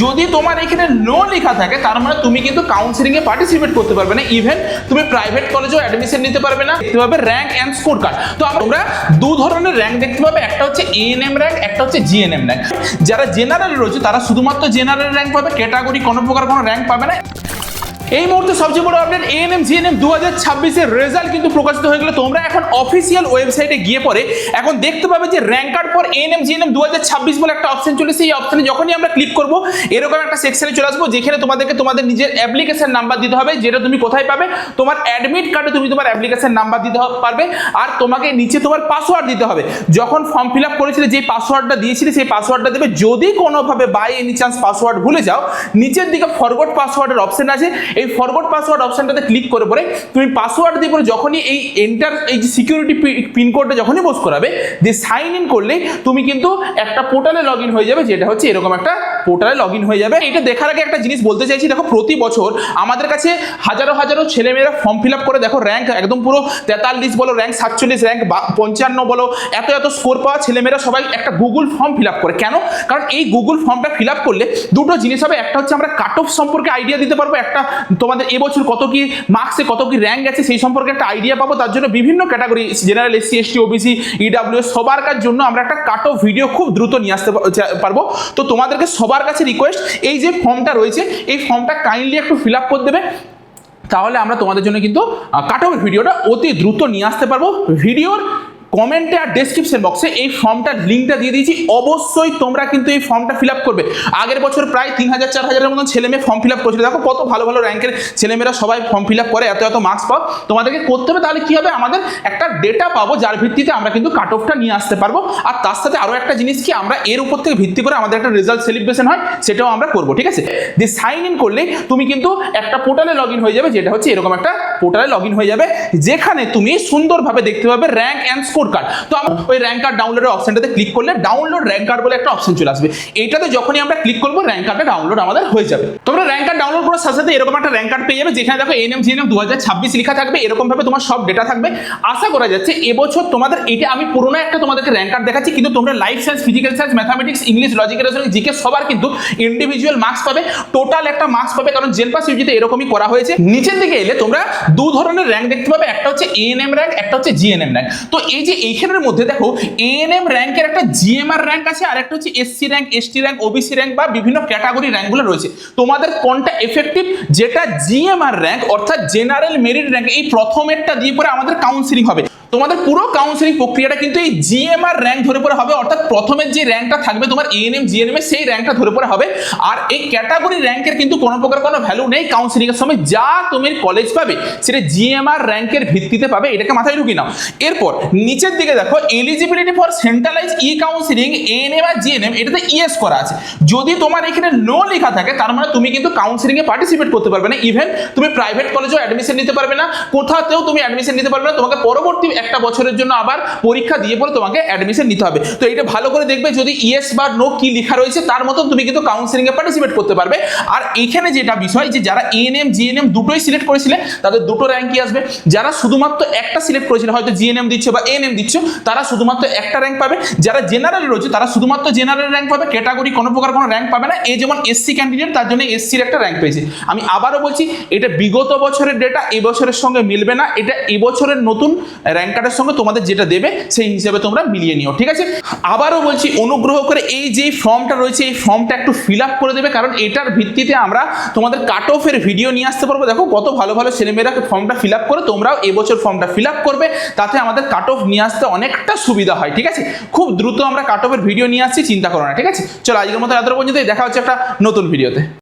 যদি তোমার এখানে নো লেখা থাকে তার মানে তুমি কিন্তু কাউন্সিলিং এ পার্টিসিপেট করতে পারবে না, ইভেন তুমি প্রাইভেট কলেজেও অ্যাডমিশন নিতে পারবে না। দেখতে পাবে র্যাঙ্ক এন্ড স্কোর কার্ড। তো আমরা দু ধরনের র্যাঙ্ক দেখতে পাবে, একটা হচ্ছে এএনএম র্যাঙ্ক, একটা হচ্ছে জিএনএম র্যাঙ্ক। যারা জেনারেল রয়েছে তারা শুধুমাত্র জেনারেল র্যাঙ্ক পাবে, ক্যাটাগরি কোনো প্রকার কোনো র্যাঙ্ক পাবে না। এই মুহূর্তে সবচেয়ে বড় আপডেট, এএনএম জিএনএম 2026 এর রেজাল্ট কিন্তু প্রকাশিত হয়ে গেল। তোমরা এখন অফিসিয়াল ওয়েবসাইটে গিয়ে পরে এখন দেখতে পাবে যে rank card for ANM GNM 2026 বলে একটা অপশন চলেছে। এই অপশনে যখনই আমরা ক্লিক করব এরকম একটা সেকশনে চলে আসবো, যেখানে তোমাদেরকে তোমাদের নিজের অ্যাপ্লিকেশন নাম্বার দিতে হবে, যেটা তুমি কোথায় পাবে, তোমার অ্যাডমিট কার্ডে তুমি তোমার অ্যাপ্লিকেশন নাম্বার দিতে পারবে, আর তোমাকে নিচে তোমার পাসওয়ার্ড দিতে হবে। যখন ফর্ম ফিল আপ করেছিলে যে পাসওয়ার্ডটা দিয়েছিলে সেই পাসওয়ার্ডটা দেবে। যদি কোনোভাবে বাই এনি চান্স পাসওয়ার্ড ভুলে যাও, নিচের দিকে ফরগট পাসওয়ার্ডের অপশন আছে, এই ফরগট পাসওয়ার্ড অপশনটাতে ক্লিক করে পরে তুমি পাসওয়ার্ড দিয়ে পরে যখনই এই এন্টার এই যে সিকিউরিটি পিন কোডটা যখনই বস করাবে, দিয়ে সাইন ইন করলে তুমি কিন্তু একটা পোর্টালে লগ ইন হয়ে যাবে, যেটা হচ্ছে এরকম একটা পোর্টালে লগ ইন হয়ে যাবে। এটা দেখার আগে একটা জিনিস বলতে চাইছি, দেখো প্রতি বছর আমাদের কাছে হাজারো হাজারো ছেলেমেয়েরা ফর্ম ফিল আপ করে, দেখো র্যাঙ্ক একদম পুরো 43 বলো, র্যাঙ্ক 47, র্যাঙ্ক 55 বলো, এত এত স্কোর পাওয়া ছেলেমেয়েরা সবাই একটা গুগল ফর্ম ফিল আপ করে। কেন? কারণ এই গুগল ফর্মটা ফিল আপ করলে দুটো জিনিস হবে, একটা হচ্ছে আমরা কাট অফ সম্পর্কে আইডিয়া দিতে পারবো, একটা তোমাদের এবছর কত কি মার্কসে কত কি র্যাঙ্ক আছে সেই সম্পর্কে একটা আইডিয়া পাবো। তার জন্য বিভিন্ন category, general, SC, ST, OBC, EWS সবার কার জন্য আমরা একটা কাট অফ ভিডিও খুব দ্রুত নিয়ে আসতে পারবো। তো তোমাদেরকে সবার কাছে রিকোয়েস্ট, এই যে ফর্মটা রয়েছে এই ফর্মটা কাইন্ডলি একটু ফিল আপ করে দেবে, তাহলে আমরা তোমাদের জন্য কিন্তু কাট অফ ভিডিওটা অতি দ্রুত নিয়ে আসতে পারবো। ভিডিওর কমেন্টে আর ডেসক্রিপশন বক্সে এই ফর্মটার লিঙ্কটা দিয়ে দিয়েছি, অবশ্যই তোমরা কিন্তু এই ফর্মটা ফিল আপ করবে। আগের বছর প্রায় 3000-4000 মতন ছেলে মেয়ে ফর্ম ফিল আপ করেছিল। দেখো কত ভালো ভালো র্যাঙ্কের ছেলেমেয়েরা সবাই ফর্ম ফিল আপ করে, এত এত মার্কস পাও। তোমাদেরকে করতে হবে, তাহলে কি হবে, আমাদের একটা ডেটা পাবো যার ভিত্তিতে আমরা কিন্তু কাট অফটা নিয়ে আসতে পারবো। আর তার সাথে আরও একটা জিনিস কি, আমরা এর উপর থেকে ভিত্তি করে আমাদের একটা রেজাল্ট সেলিব্রেশন হয়, সেটাও আমরা করবো, ঠিক আছে। দিয়ে সাইন ইন করলে তুমি কিন্তু একটা পোর্টালে লগ ইন হয়ে যাবে, যেটা হচ্ছে এরকম একটা পোর্টালে লগ ইন হয়ে যাবে, যেখানে তুমি সুন্দরভাবে দেখতে পাবে র্যাঙ্ক অ্যান্ড স্কোর কার্ড। তো ওই র্যাঙ্ক কার্ড ডাউনলোডের অপশনটাতে ক্লিক করলে ডাউনলোড র্যাঙ্ক কার্ড বলে একটা অপশন চলে আসবে। এইটাতে যখনই আমরা ক্লিক করবো র্যাঙ্ক কার্ডটা ডাউনলোড আমাদের হয়ে যাবে। তোমরা র্যাঙ্ক কার্ড ডাউনলোড করার সাথে সাথে এরকম একটা র্যাঙ্ক কার্ড পেয়ে যাবে, যেখানে দেখো এএনএম জিএনএম 2026 লেখা থাকবে, এরকম ভাবে তোমার সব ডেটা থাকবে। আশা করা যাচ্ছে এবছর তোমাদের, এটা আমি পুরোনো একটা তোমাদেরকে র্যাঙ্ক কার্ড দেখাচ্ছি, কিন্তু তোমরা life science, physical science, mathematics, English, logic, reasoning, GK সবার কিন্তু ইন্ডিভিজুয়াল মার্কস পাবে, টোটাল একটা মার্কস পাবে, কারণ জেনপাস ইউজিতে এরকমই করা হয়েছে। নিচের দিকে এলে তোমরা দু ধরনের র্যাঙ্ক দেখতে পাবে, একটা হচ্ছে এএনএম র্যাঙ্ক, একটা হচ্ছে জিএনএম র্যাঙ্ক। তো এই যে এইখানের মধ্যে দেখো এএনএম র্যাঙ্কের একটা জিএমআর র্যাঙ্ক আছে, আর একটা হচ্ছে SC rank, ST rank, OBC rank বা বিভিন্ন ক্যাটাগরি র্যাঙ্কগুলো রয়েছে। তোমাদের কোনটা এফেক্টিভ, যেটা জিএমআর র্যাঙ্ক অর্থাৎ জেনারেল মেরিট র্যাঙ্ক, এই প্রথমেরটা দিয়ে পরে আমাদের কাউন্সিলিং হবে। তোমাদের পুরো কাউন্সিলিং প্রক্রিয়াটা কিন্তু এই জিএমআর র্যাঙ্ক ধরে পড়ে হবে, অর্থাৎ প্রথমের যে র্যাঙ্কটা থাকবে তোমার এএনএম জিএনএম সেই র্যাঙ্কটা ধরে পড়ে হবে। আর এই ক্যাটাগরি র্যাঙ্কের কিন্তু কোনো প্রকার কোনো ভ্যালু নেই কাউন্সিলিং এর সময়, যা তুমি কলেজ পাবে সেটা জিএমআর র্যাঙ্কের ভিত্তিতে পাবে, এটাকে মাথায় ঢুকিয়ে নাও। এরপর নিচের দিকে দেখো eligibility for centralise e counselling ANM আর জিএনএম, এটাতে ইয়েস করা আছে। যদি তোমার এখানে নো লেখা থাকে তার মানে তুমি কিন্তু কাউন্সিলিং এ পার্টিসিপেট করতে পারবে না, ইভেন তুমি প্রাইভেট কলেজেও অ্যাডমিশন নিতে পারবে না, কোথাতেও তুমি অ্যাডমিশন নিতে পারবে না, তোমাকে পরবর্তী একটা বছরের জন্য আবার পরীক্ষা দিয়ে পরে তোমাকে অ্যাডমিশন নিতে হবে। তো এটা ভালো করে দেখবে, যদি ইয়েস বা নো কি লেখা রয়েছে তার মতো তুমি কিন্তু কাউন্সিলিং এ পার্টিসিপেট করতে পারবে। আর এইখানে যেটা বিষয়, যে যারা এএনএম জিএনএম দুটোই সিলেক্ট করেছিলে তাদের দুটো র্যাঙ্কই আসবে, যারা শুধুমাত্র একটা সিলেক্ট করেছিল, হয়তো জিএনএম দিচ্ছ বা এএনএম দিচ্ছ, তারা শুধুমাত্র একটা র্যাঙ্ক পাবে। যারা জেনারেল রয়েছে তারা শুধুমাত্র জেনারেল র্যাঙ্ক পাবে, ক্যাটাগরি কোনো প্রকার কোনো র্যাঙ্ক পাবে না। এই যেমন এসসি ক্যান্ডিডেট, তার জন্য এসসির একটা র্যাঙ্ক পেয়েছে। আমি আবারও বলছি, এটা বিগত বছরের ডেটা এবছরের সঙ্গে মিলবে না, এটা এবছরের নতুন র্যাঙ্ক কার্ডের সঙ্গে তোমাদের যেটা দেবে সেই হিসাবে তোমরা মিলিয়ে নিও, ঠিক আছে। আবারও বলছি, অনুগ্রহ করে এই যে ফর্মটা রয়েছে এই ফর্মটা একটু ফিল আপ করে দেবে, কারণ এটার ভিত্তিতে আমরা তোমাদের কাট অফের ভিডিও নিয়ে আসতে পারবো। দেখো কত ভালো ভালো ছেলেমেয়েরা ফর্মটা ফিল আপ করে, তোমরাও এবছর ফর্মটা ফিল আপ করবে, তাতে আমাদের কাট অফ নিয়ে আসতে অনেকটা সুবিধা হয়, ঠিক আছে। খুব দ্রুত আমরা কাট অফের ভিডিও নিয়ে আসছি, চিন্তা করো না, ঠিক আছে। চলো আজকের মতো এত পর্যন্ত, দেখা হচ্ছে একটা নতুন ভিডিওতে।